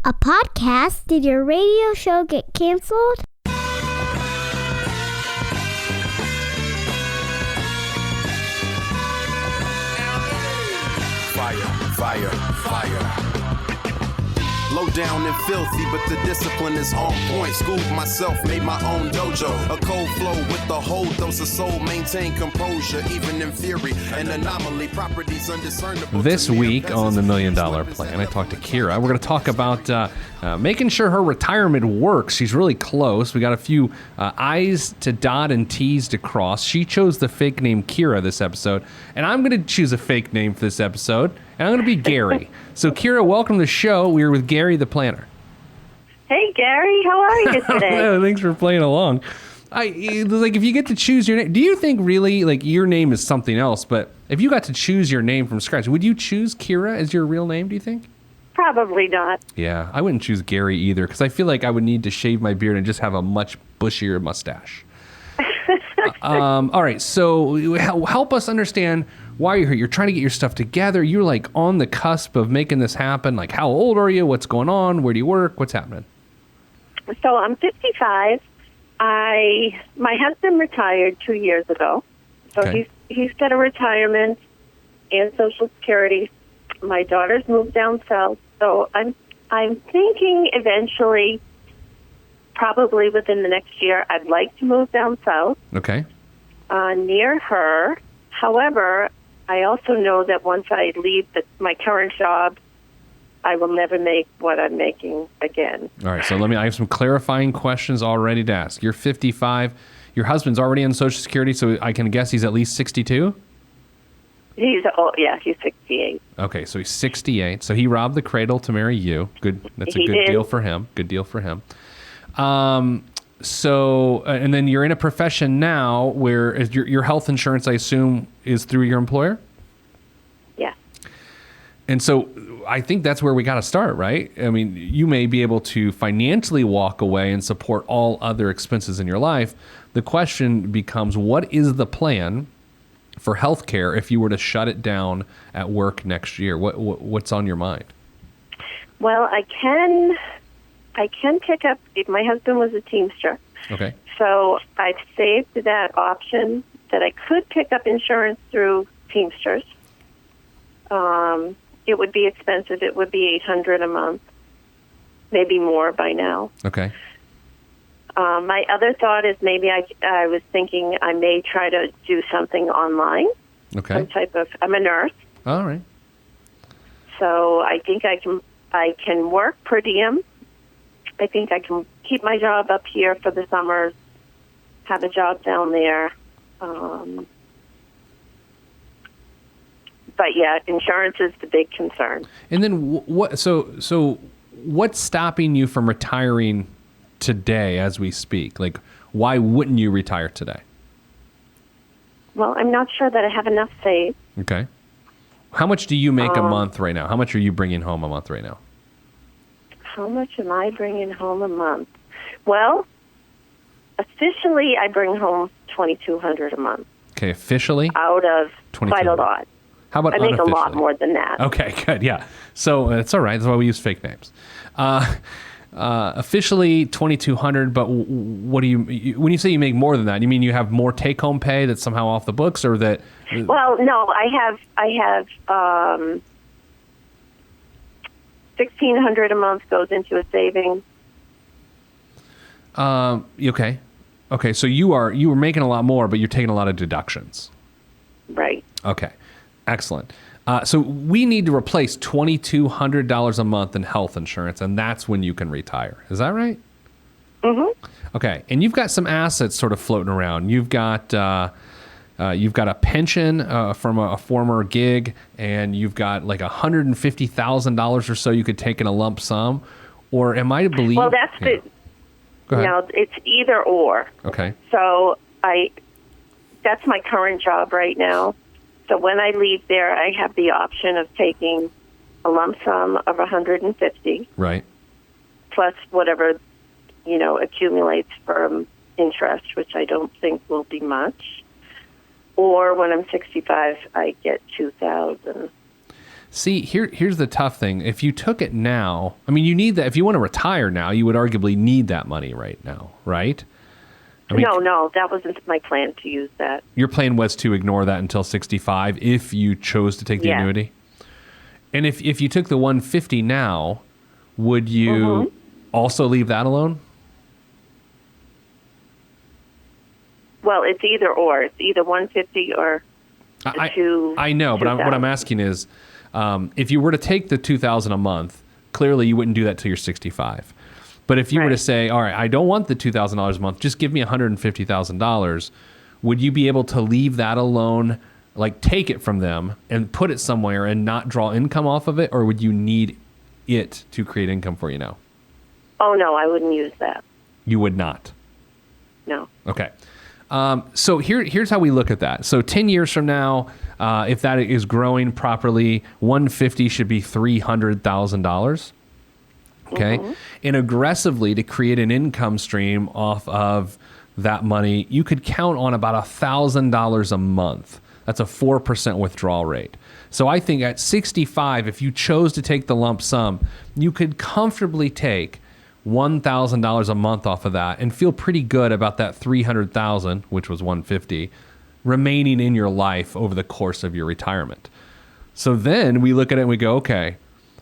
A podcast? Did your radio show get canceled? Fire. Low down and filthy, but the discipline is on point. Schooled myself, made my own dojo. A cold flow with the whole dose of soul. Maintain composure, even in theory. An anomaly, properties undiscernible. This week on the $1 Million Plan, I talked to Kira. We're going to talk about making sure her retirement works. She's really close. We got a few I's to dot and T's to cross. She chose the fake name Kira this episode, and I'm going to choose a fake name for this episode, and I'm going to be Gary. So, Kira, welcome to the show. We're with Gary the Planner. Hey, Gary. How are you today? Thanks for playing along. If you get to choose your name, do you think really, your name is something else, but if you got to choose your name from scratch, would you choose Kira as your real name, do you think? Probably not. Yeah, I wouldn't choose Gary either, because I feel like I would need to shave my beard and just have a much bushier mustache. All right, so help us understand why you're here. You're trying to get your stuff together. You're on the cusp of making this happen. How old are you? What's going on? Where do you work? What's happening? So I'm 55. My husband retired 2 years ago. So Okay. he's got a retirement and Social Security. My daughter's moved down south. So I'm thinking eventually, probably within the next year, I'd like to move down south. Okay. Near her. However, I also know that once I leave my current job, I will never make what I'm making again. All right, so I have some clarifying questions all ready to ask. You're 55. Your husband's already on Social Security, so I can guess he's at least 62? He's 68. Okay, so he's 68. So he robbed the cradle to marry you. Good. That's a good deal for him. Good deal for him. So, and then you're in a profession now where your health insurance, I assume, is through your employer? Yeah. And so I think that's where we got to start, right? I mean, you may be able to financially walk away and support all other expenses in your life. The question becomes, what is the plan for healthcare if you were to shut it down at work next year? What's on your mind? Well, I can pick up. My husband was a Teamster. Okay. So I've saved that option that I could pick up insurance through Teamsters. It would be expensive. It would be $800 a month, maybe more by now. Okay. My other thought is maybe I was thinking I may try to do something online. Okay. Some type of. I'm a nurse. All right. So I think I can work per diem. I think I can keep my job up here for the summers, have a job down there. But yeah, insurance is the big concern. And then what? So what's stopping you from retiring today as we speak? Why wouldn't you retire today? Well, I'm not sure that I have enough saved. Okay. How much do you make a month right now? How much are you bringing home a month right now? How much am I bringing home a month? Well, officially, I bring home $2,200 a month. Okay, officially? Out of quite a lot. How about I make a unofficially? lot more than that. Okay, good, yeah. So it's all right. That's why we use fake names. Officially $2,200, but what do you when you say you make more than that? You mean you have more take-home pay that's somehow off the books, or that? Well, no, I have $1,600 a month goes into a savings. Okay, so you were making a lot more, but you're taking a lot of deductions. Right. Okay, excellent. So we need to replace $2,200 a month in health insurance, and that's when you can retire. Is that right? Mm-hmm. Okay, and you've got some assets sort of floating around. You've got a pension from a former gig, and you've got $150,000 or so you could take in a lump sum. Or am I to believe? Well, that's the. Go ahead. No, it's either or. Okay. So that's my current job right now. So when I leave there, I have the option of taking a lump sum of $150, right, plus whatever accumulates from interest, which I don't think will be much. Or when I'm 65, I get $2,000. See, here's the tough thing. If you took it now, I mean, you need that. If you want to retire now, you would arguably need that money right now, right? I mean, No, that wasn't my plan to use that. your plan was to ignore that until 65 if you chose to take the Yeah. annuity. And if you took the 150 now, would you also leave that alone? Well, it's either or. It's either 150 or I know, but what I'm asking is, if you were to take the $2,000 a month, clearly you wouldn't do that till you're 65. But if you were to say, all right, I don't want the $2,000 a month, just give me $150,000, would you be able to leave that alone, like take it from them and put it somewhere and not draw income off of it, or would you need it to create income for you now? Oh, no, I wouldn't use that. You would not. No. Okay. So here's how we look at that. So 10 years from now, if that is growing properly, 150 should be $300,000. Okay. And aggressively to create an income stream off of that money, you could count on about $1,000 a month. That's a 4% withdrawal rate. So I think at 65, if you chose to take the lump sum, you could comfortably take $1,000 a month off of that and feel pretty good about that $300,000, which was $150, remaining in your life over the course of your retirement. So then we look at it and we go, okay,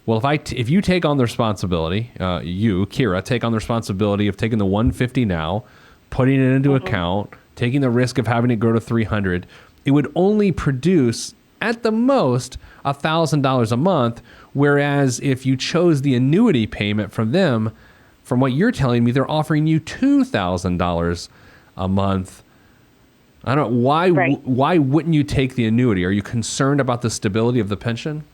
well, if you take on the responsibility, you, Kira, take on the responsibility of taking the 150 now, putting it into account, taking the risk of having it grow to 300, it would only produce at the most $1,000 a month. Whereas if you chose the annuity payment from them, from what you're telling me, they're offering you $2,000 a month. I don't know why. Right. Why wouldn't you take the annuity? Are you concerned about the stability of the pension?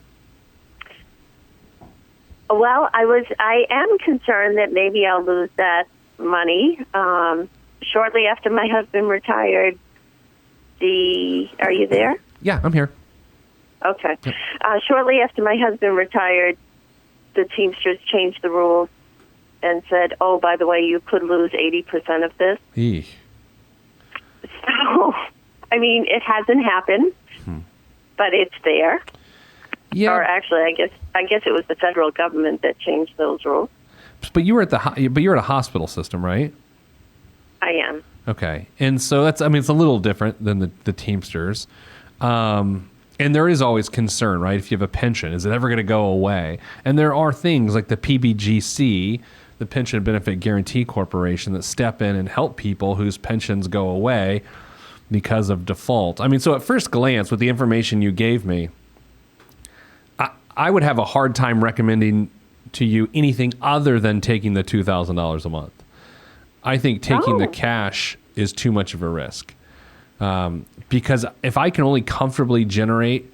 Well, I am concerned that maybe I'll lose that money. Shortly after my husband retired, are you there? Yeah, I'm here. Okay. Shortly after my husband retired, the Teamsters changed the rules and said, oh, by the way, you could lose 80% of this. Eesh. So, I mean, it hasn't happened, but it's there. Yeah. Or actually, I guess it was the federal government that changed those rules. But you were at a hospital system, right? I am. Okay. And so it's a little different than the Teamsters. And there is always concern, right? If you have a pension, is it ever going to go away? And there are things like the PBGC, the Pension Benefit Guaranty Corporation, that step in and help people whose pensions go away because of default. So at first glance, with the information you gave me, I would have a hard time recommending to you anything other than taking the $2,000 a month. I think taking the cash is too much of a risk. Because if I can only comfortably generate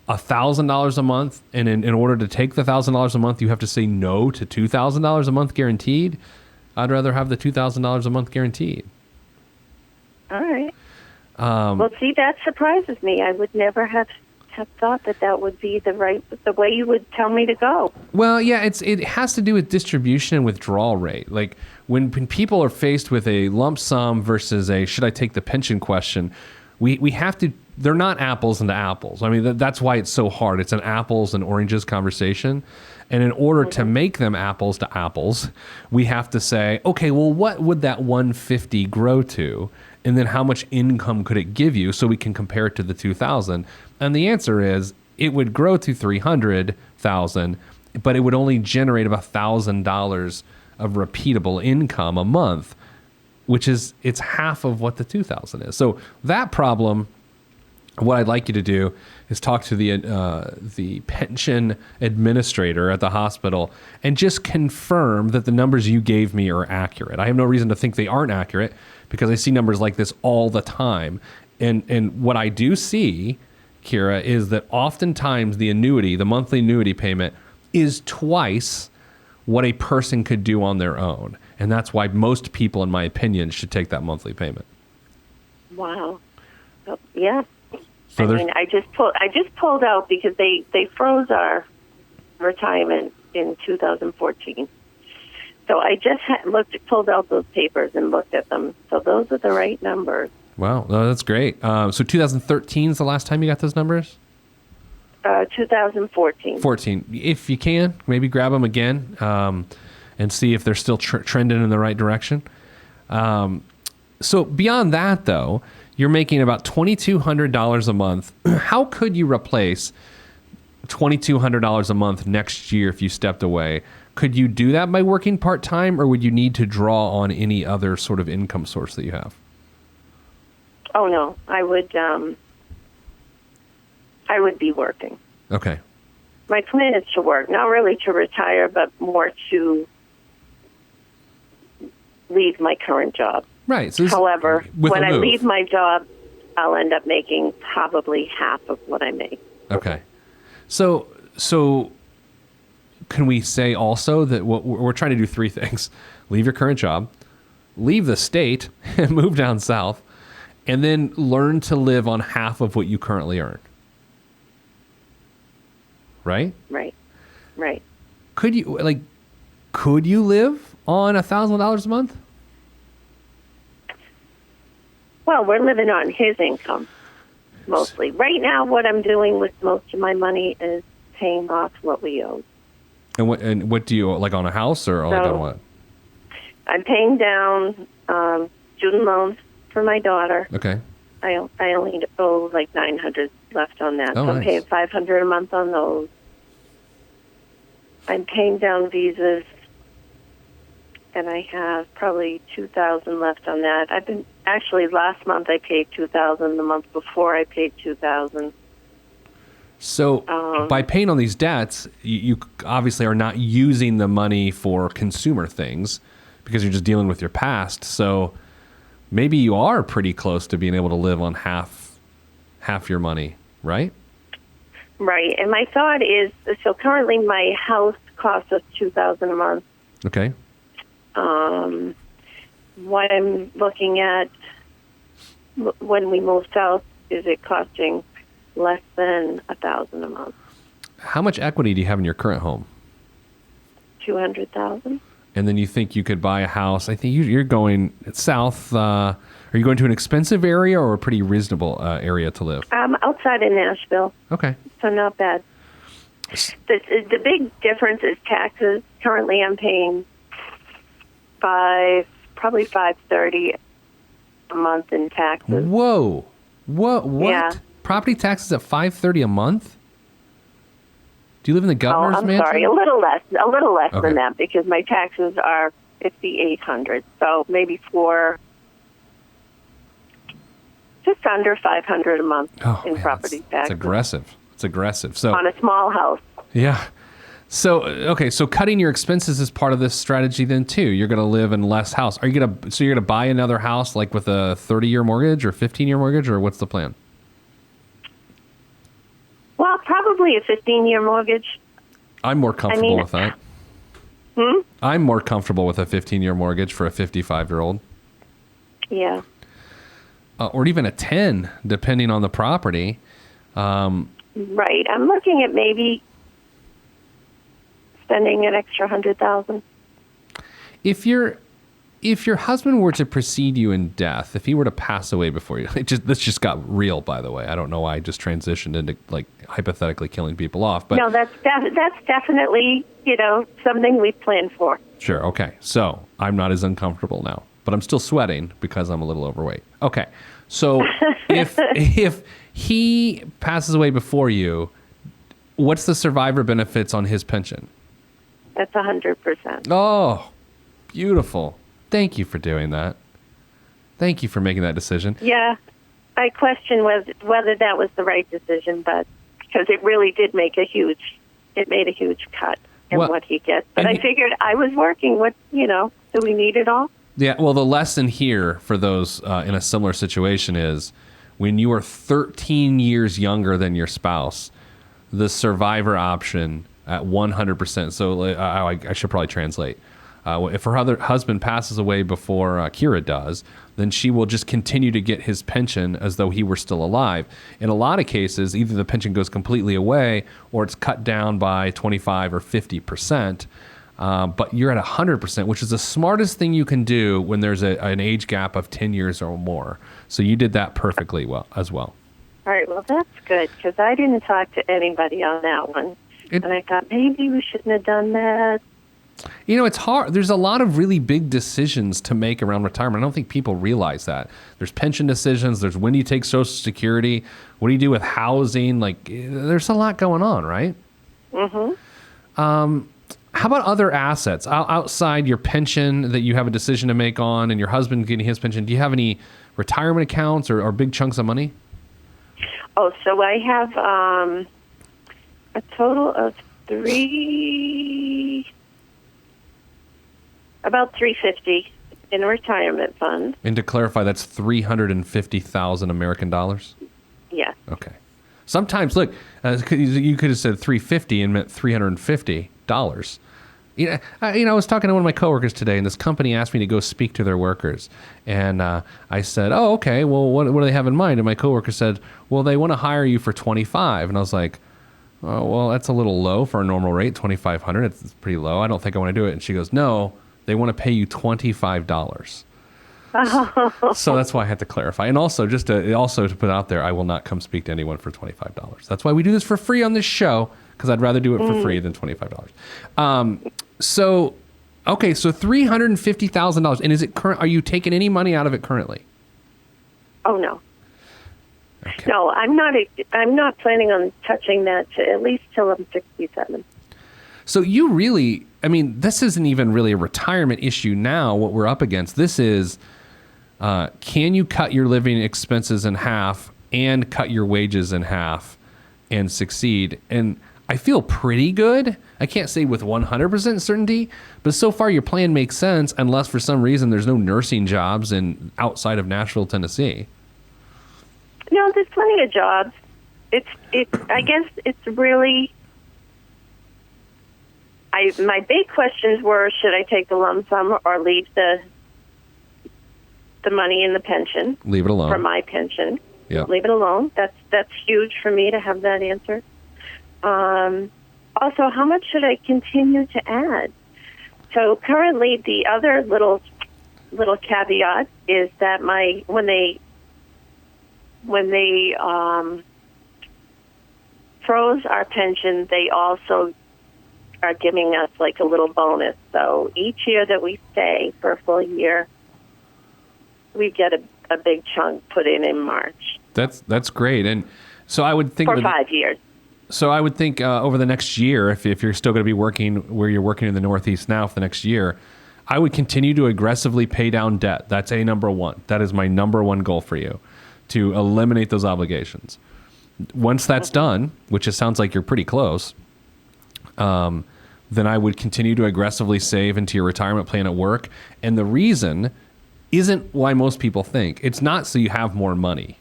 $1,000 a month, and in order to take the $1,000 a month, you have to say no to $2,000 a month guaranteed, I'd rather have the $2,000 a month guaranteed. All right. Well, see, that surprises me. I would never have thought that would be the way you would tell me to go. Well, yeah, it has to do with distribution and withdrawal rate. Like when people are faced with a lump sum versus a should I take the pension question, we have to. They're not apples and apples. That's why it's so hard. It's an apples and oranges conversation. And in order to make them apples to apples, we have to say, okay, well, what would that 150 grow to? And then how much income could it give you so we can compare it to the 2,000? And the answer is it would grow to 300,000, but it would only generate about $1,000 of repeatable income a month, which is it's half of what the 2,000 is. So that problem, what I'd like you to do is talk to the pension administrator at the hospital and just confirm that the numbers you gave me are accurate. I have no reason to think they aren't accurate because I see numbers like this all the time. And what I do see, Kira, is that oftentimes the monthly annuity payment is twice what a person could do on their own. And that's why most people, in my opinion, should take that monthly payment. Wow. Oh, yeah. So I just pulled out because they froze our retirement in 2014. So I just pulled out those papers and looked at them. So those are the right numbers. Wow, no, that's great. So 2013 is the last time you got those numbers? 2014. 14. If you can, maybe grab them again and see if they're still trending in the right direction. So beyond that, though, you're making about $2,200 a month. How could you replace $2,200 a month next year if you stepped away? Could you do that by working part-time, or would you need to draw on any other sort of income source that you have? Oh, no. I would be working. Okay. My plan is to work, not really to retire, but more to leave my current job. Right. So however, when I leave my job, I'll end up making probably half of what I make. Okay. So can we say also that what we're trying to do three things: leave your current job, leave the state and move down south, and then learn to live on half of what you currently earn. Right? Right. Could you live on $1,000 a month? Well, we're living on his income mostly. Right now, what I'm doing with most of my money is paying off what we owe. And what do you, like on a house or like on what? I'm paying down student loans for my daughter. Okay. I only owe like $900 left on that. Oh, so I'm nice. paying $500 a month on those. I'm paying down visas, and I have probably $2,000 left on that. Last month I paid $2,000. The month before I paid $2,000. So by paying on these debts, you obviously are not using the money for consumer things because you're just dealing with your past. So maybe you are pretty close to being able to live on half your money, right? Right. And my thought is, so currently my house costs us $2,000 a month. Okay. What I'm looking at when we move south is it costing less than $1,000 a month. How much equity do you have in your current home? $200,000. And then you think you could buy a house. I think you're going south. Are you going to an expensive area or a pretty reasonable area to live? Outside of Nashville. Okay. So not bad. The big difference is taxes. Currently I'm paying probably $530 a month in taxes. Whoa. What? Yeah. Property taxes at $530 a month? Do you live in the governor's I'm mansion? sorry, a little less Okay. than that because my taxes are $5,800. So maybe just under $500 a month in property taxes. It's aggressive. So on a small house. Yeah. So okay, so cutting your expenses is part of this strategy then too. You're going to live in less house. You're going to buy another house like with a 30-year mortgage or 15-year mortgage, or what's the plan? Well, probably a 15-year mortgage. I'm more comfortable with that. I'm more comfortable with a 15-year mortgage for a 55-year-old. Yeah. Or even a 10, depending on the property. Right. I'm looking at maybe spending an extra $100,000. If your husband were to precede you in death, if he were to pass away before you, this just got real, by the way. I don't know why I just transitioned into like hypothetically killing people off, but no, that's definitely something we've planned for. Sure. Okay. So I'm not as uncomfortable now, but I'm still sweating because I'm a little overweight. Okay. So if he passes away before you, what's the survivor benefits on his pension? That's 100%. Oh, beautiful. Thank you for doing that. Thank you for making that decision. Yeah, I question whether that was the right decision, but because it really did make a huge cut in what he gets. But I figured I was working with, do we need it all? Yeah, well, the lesson here for those in a similar situation is when you are 13 years younger than your spouse, the survivor option at 100%. So I should probably translate. If her husband passes away before Kira does, then she will just continue to get his pension as though he were still alive. In a lot of cases, either the pension goes completely away or it's cut down by 25 or 50%. But you're at 100%, which is the smartest thing you can do when there's an age gap of 10 years or more. So you did that perfectly well as well. All right, well, that's good, because I didn't talk to anybody on that one. And I thought maybe we shouldn't have done that. You know, it's hard. There's a lot of really big decisions to make around retirement. I don't think people realize that. There's pension decisions. There's when do you take Social Security? What do you do with housing? Like, there's a lot going on, right? Mm-hmm. How about other assets outside your pension that you have a decision to make on, and your husband getting his pension? Do you have any retirement accounts or big chunks of money? Oh, so I have a total of about $350 in a retirement fund. And to clarify, that's 350,000 American dollars? Yeah. Okay. Sometimes, look, you could have said 350 and meant $350. I was talking to one of my coworkers today, and this company asked me to go speak to their workers. And I said, oh, okay, well, what do they have in mind? And my coworker said, well, they want to hire you for $25. And I was like, oh, well, that's a little low for a normal rate, $2,500. It's pretty low. I don't think I want to do it. And she goes, no, they want to pay you $25. So that's why I had to clarify. And also, just to put out there, I will not come speak to anyone for $25. That's why we do this for free on this show, because I'd rather do it for free than $25. So $350,000. And is it current? Are you taking any money out of it currently? Oh, no. Okay. No, I'm not planning on touching that at least till I'm 67. So you really, this isn't even really a retirement issue now, what we're up against. This is, can you cut your living expenses in half and cut your wages in half and succeed? And I feel pretty good. I can't say with 100% certainty, but so far your plan makes sense, unless for some reason there's no nursing jobs outside of Nashville, Tennessee. No, there's plenty of jobs. I guess it's really. My big questions were: should I take the lump sum or leave the money in the pension? Leave it alone. For my pension. Yeah. Leave it alone. That's huge for me to have that answer. Also, how much should I continue to add? So currently, the other little caveat is that when they froze our pension, they also are giving us like a little bonus. So each year that we stay for a full year, we get a big chunk put in March. That's great. And so I would think for 5 years. So I would think over the next year, if you're still going to be working where you're working in the Northeast now for the next year, I would continue to aggressively pay down debt. That's number one. That is my number one goal for you, to eliminate those obligations. Once that's done, which it sounds like you're pretty close, then I would continue to aggressively save into your retirement plan at work. And the reason isn't why most people think. It's not so you have more money.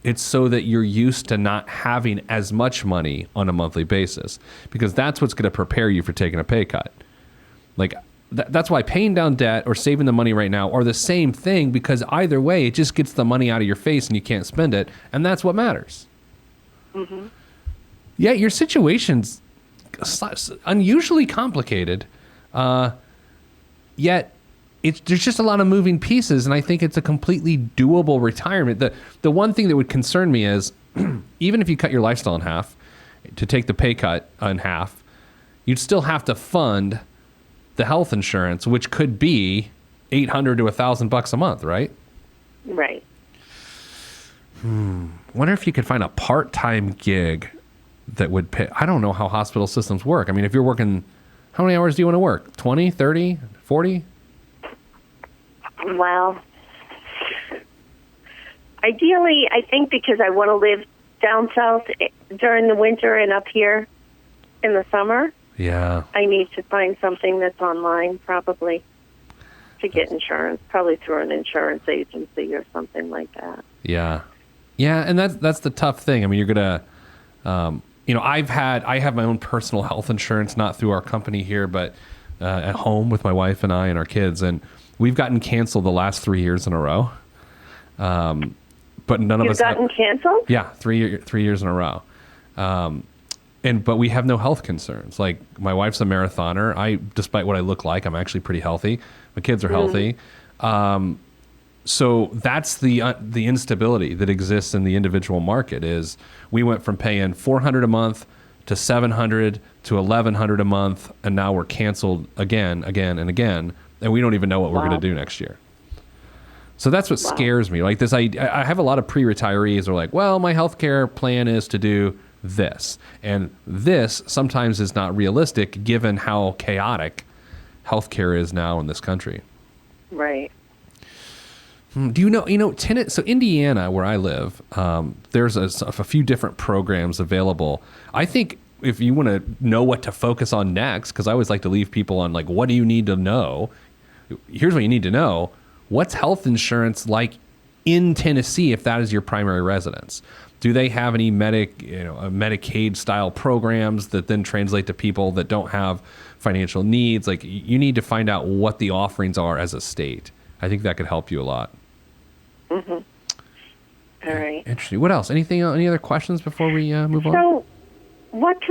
It's so that you're used to not having as much money on a monthly basis, because that's what's going to prepare you for taking a pay cut. Like that's why paying down debt or saving the money right now are the same thing, because either way, it just gets the money out of your face and you can't spend it. And that's what matters. Mm-hmm. Yeah, your situation's unusually complicated, yet there's just a lot of moving pieces, and I think it's a completely doable retirement. The one thing that would concern me is, even if you cut your lifestyle in half, to take the pay cut in half, you'd still have to fund the health insurance, which could be $800 to $1,000 a month, right? Right. Wonder if you could find a part-time gig that would pay. I don't know how hospital systems work. If you're working, how many hours do you want to work? 20, 30, 40? Well, ideally, I think because I want to live down south during the winter and up here in the summer, yeah, I need to find something that's online probably to get insurance, probably through an insurance agency or something like that. Yeah. Yeah, and that's the tough thing. You're going to, I have my own personal health insurance, not through our company here, but at home with my wife and I and our kids, and we've gotten canceled the last 3 years in a row. But none of us have gotten canceled? Yeah, 3 years in a row. But we have no health concerns. Like, my wife's a marathoner. Despite what I look like, I'm actually pretty healthy. My kids are healthy. So that's the instability that exists in the individual market. Is we went from paying $400 a month to $700 to $1,100 a month, and now we're canceled again, and again, and we don't even know what we're going to do next year. So that's what scares me. Like this, I have a lot of pre-retirees who are like, well, my healthcare plan is to do this, and this sometimes is not realistic given how chaotic healthcare is now in this country. Right. Do you know, tenant? So Indiana, where I live, there's a few different programs available. I think if you want to know what to focus on next, because I always like to leave people on like, what do you need to know? Here's what you need to know. What's health insurance like in Tennessee if that is your primary residence? Do they have any Medicaid style programs that then translate to people that don't have financial needs? Like you need to find out what the offerings are as a state. I think that could help you a lot. Mm-hmm. All right. Interesting. What else? Any other questions before we move on? So, how much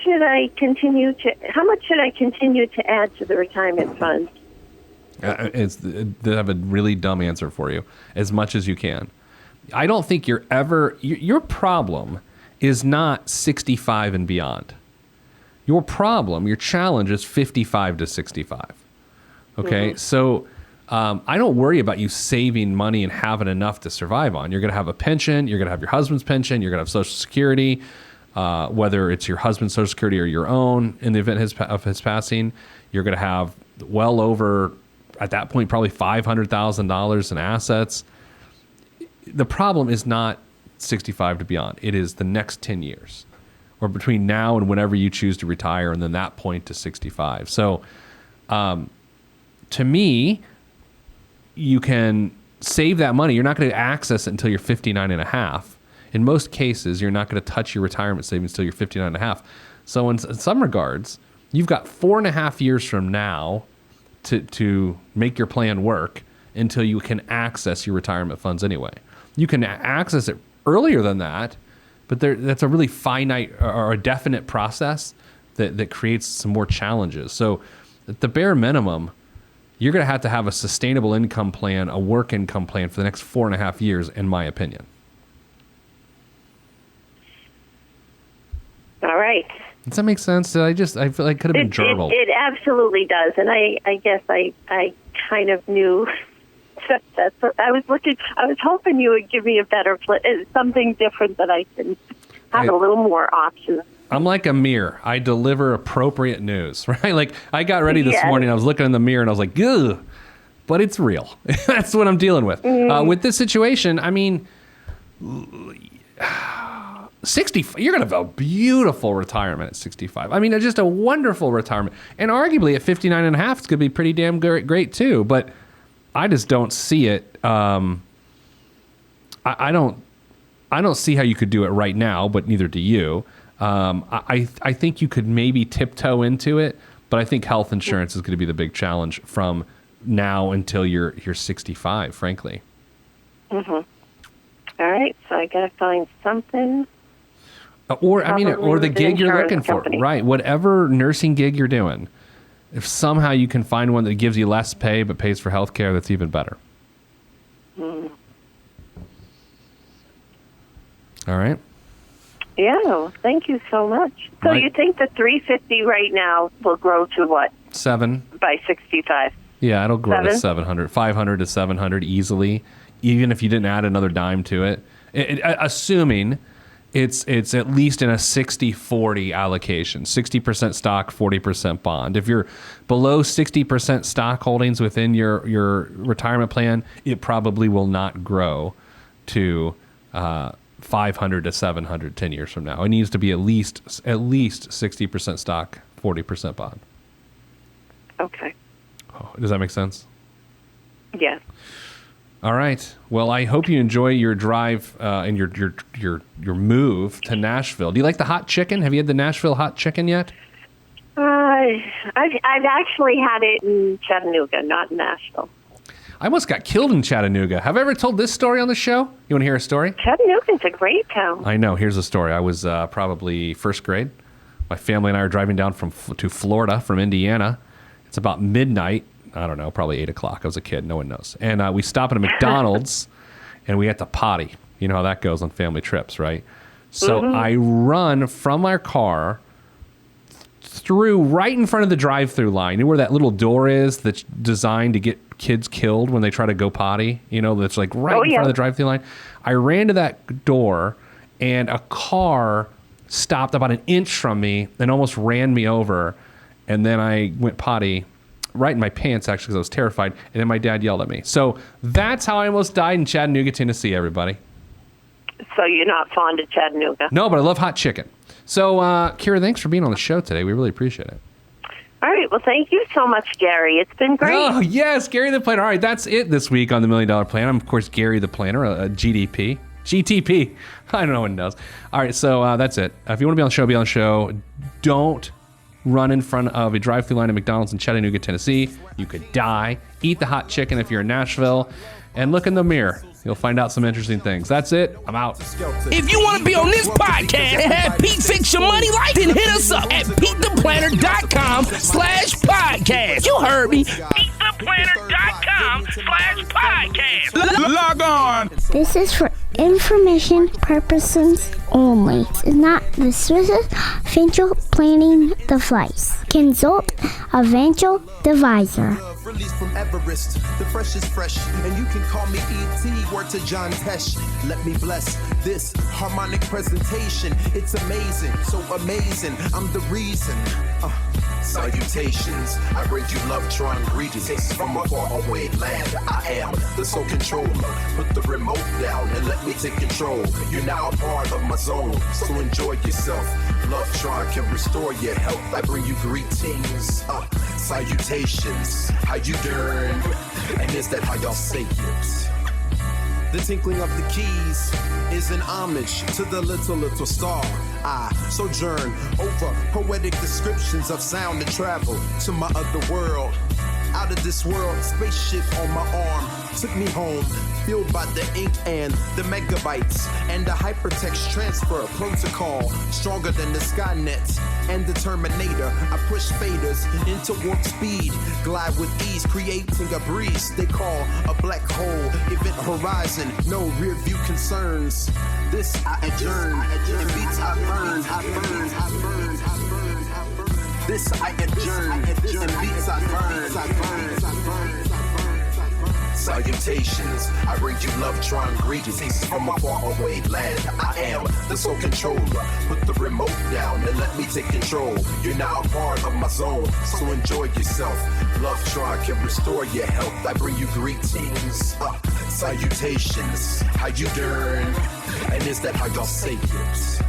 should I continue to add to the retirement fund? I have a really dumb answer for you. As much as you can. I don't think your problem is not 65 and beyond. Your challenge is 55 to 65. Okay, so I don't worry about you saving money and having enough to survive on. You're going to have a pension. You're going to have your husband's pension. You're going to have Social Security, whether it's your husband's Social Security or your own in the event of his passing. You're going to have well over, at that point, probably $500,000 in assets. The problem is not 65 to beyond. It is the next 10 years, or between now and whenever you choose to retire, and then that point to 65. So to me, you can save that money. You're not going to access it until you're 59 and a half. In most cases, you're not going to touch your retirement savings until you're 59 and a half. So in some regards, you've got 4.5 years from now to make your plan work until you can access your retirement funds anyway. You can access it earlier than that, but that's a really finite or a definite process that creates some more challenges. So at the bare minimum, you're going to have a sustainable income plan, a work income plan for the next 4.5 years, in my opinion. All right. Does that make sense? I feel like it could have been jarbled. It absolutely does, and I guess I kind of knew. That's what I was looking. I was hoping you would give me a better something different that I can have a little more options. I'm like a mirror. I deliver appropriate news, right? Like I got ready this morning. I was looking in the mirror and I was like, ugh, but it's real. That's what I'm dealing with. With this situation, I mean, 60, you're going to have a beautiful retirement at 65. I mean, just a wonderful retirement. And arguably at 59 and a half, it's going to be pretty damn great too. But I just don't see it. I don't see how you could do it right now, but neither do you. I think you could maybe tiptoe into it, but I think health insurance is going to be the big challenge from now until you're 65, frankly. Mm-hmm. All right, so I got to find something. Or the gig you're looking for, right? Whatever nursing gig you're doing, if somehow you can find one that gives you less pay but pays for health care, that's even better. Mm. All right. Yeah, well, thank you so much. So you think the $350 right now will grow to what? 7 by 65. Yeah, it'll grow 7? to 700, 500 to 700 easily, even if you didn't add another dime to it. Assuming it's at least in a 60-40 allocation, 60% stock, 40% bond. If you're below 60% stock holdings within your retirement plan, it probably will not grow to 500 to 700 10 years from now. It needs to be at least 60% stock, 40% bond. Okay. Oh, does that make sense? Yes. All right. Well, I hope you enjoy your drive and your move to Nashville. Do you like the hot chicken? Have you had the Nashville hot chicken yet? I've actually had it in Chattanooga, not in Nashville. I almost got killed in Chattanooga. Have I ever told this story on the show? You want to hear a story? Chattanooga's a great town. I know. Here's a story. I was probably first grade. My family and I are driving down to Florida from Indiana. It's about midnight. I don't know, probably 8 o'clock. I was a kid. No one knows. And we stop at a McDonald's, and we had to potty. You know how that goes on family trips, right? So I run from our car through right in front of the drive-through line. You know where that little door is that's designed to get kids killed when they try to go potty? You know, that's like right in front of the drive-through line. I ran to that door, and a car stopped about an inch from me and almost ran me over. And then I went potty right in my pants, actually, because I was terrified. And then my dad yelled at me. So that's how I almost died in Chattanooga, Tennessee, everybody. So you're not fond of Chattanooga? No, but I love hot chicken. So, Kira, thanks for being on the show today. We really appreciate it. All right. Well, thank you so much, Gary. It's been great. Oh, yes, Gary the Planner. All right, that's it this week on the $1 Million Plan. I'm, of course, Gary the Planner, a GTP. I don't know what it does. All right, so that's it. If you want to be on the show, be on the show. Don't run in front of a drive-thru line at McDonald's in Chattanooga, Tennessee. You could die. Eat the hot chicken if you're in Nashville. And look in the mirror. You'll find out some interesting things. That's it. I'm out. If you want to be on this podcast and have Pete fix your money life, then hit us up at PeteThePlanner.com/podcast. You heard me. PeteThePlanner.com/podcast. Log on. This is for information purposes only. It's not the Swiss financial planning device. Consult a financial advisor. Released from Everest, the fresh is fresh, and you can call me E.T. Word to John Tesh. Let me bless this harmonic presentation. It's amazing, so amazing. I'm the reason. Salutations, I bring you love, trying greetings from a faraway land. I am the sole controller. Put the remote down and let me take control. You're now a part of my zone, so enjoy yourself. Love Tron can restore your health. I bring you greetings, salutations. How you doing? And is that how y'all say it? The tinkling of the keys is an homage to the little star. I sojourn over poetic descriptions of sound and travel to my other world. Out of this world, spaceship on my arm took me home, fueled by the ink and the megabytes and the hypertext transfer protocol, stronger than the Skynet and the Terminator. I push faders into warp speed, glide with ease, creating a breeze they call a black hole. Event horizon, no rear view concerns. This I adjourn, and beats I burn. This I adjourn, and beats I burn. Salutations, I bring you love, trying greetings from a faraway land. I am the sole controller. Put the remote down and let me take control. You're now a part of my zone, so enjoy yourself. Love Tron can restore your health. I bring you greetings, salutations. How you doing? And is that how y'all say it?